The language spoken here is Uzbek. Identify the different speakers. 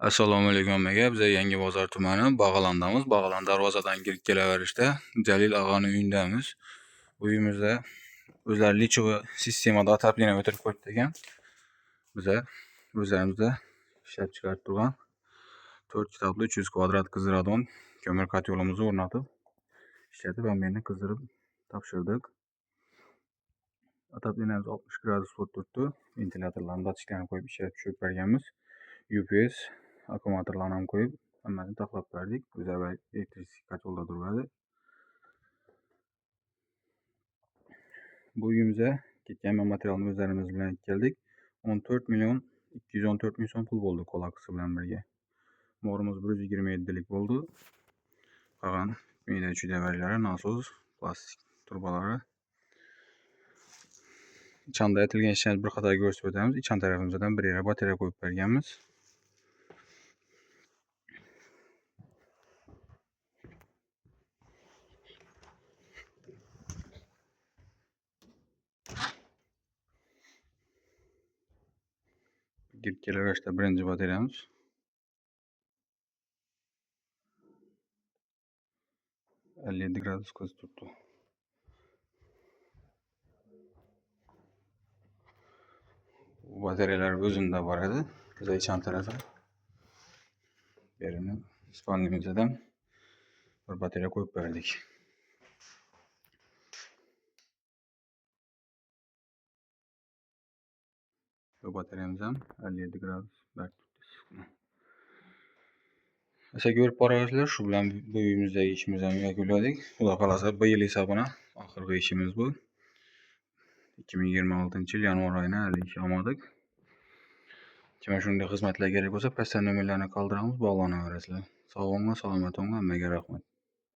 Speaker 1: Assalomu alaykum hammaga. Biz Yangibozor tumani Bag'alandamiz. Bag'aland darvozadan kirib kelaverishda Jalil og'ani uyindamiz. Uyimizda o'zlari lichovoy sistemada отопление o'tirib qo'yibdi ekan. Biza o'zlarimizda ishlab chiqarib turgan 4 kitobli 300 kvadrat qizdiradon ko'mir kotyolimizni o'rnatib ishlatib, hammaga qizdirib topshirdik. Отопленiyamiz 60 gradus bo'lib turibdi. Ventilyatorlarni datchiklarni qo'yib ishlab tushirib berganmiz. UPS akkumulyatorlarni ham qo'yib, hammasini taxlab berdik. O'zaro elektrik kotyolda turadi. Bu uyimizga ketgan materialni o'zlarimiz bilan keldik. 14 million 214 ming so'm pul bo'ldi qolaqisi bilan birga. Morimiz 127 lik bo'ldi. Qolgan meyda chudavarlari, nasos, plastik turbalari. Ichanda aytilgan ishlarni bir qator ko'rsatib o'tamiz. Ichan tarafimizdan bir yere batareya qo'yib berganmiz. Girib kelaverishda birinchi batareyamiz. ellik gradus ko'z turibdi. Bu batareyalar o'zida bor edi. Biz ichan tarafi yerini spalnimizdan bir batareya qo'yib berdik. Bu batareyamiz ham 57 gradus berib turibdi. Esa ko'rib boraversizlar, shu bilan bu uyimizdagi ishimizni ham yakunladik. Xudo xolasa bu yil hisobini oxirgi ishimiz bu. 2026-yil yanvar oyida hali ish olmadik. Kimga shunday xizmatlar kerak bo'lsa, pastda nomerlarni qoldiramiz, bog'lanaverasizlar. Sog' bo'linglar, salomat bo'linglar, hammaga rahmat.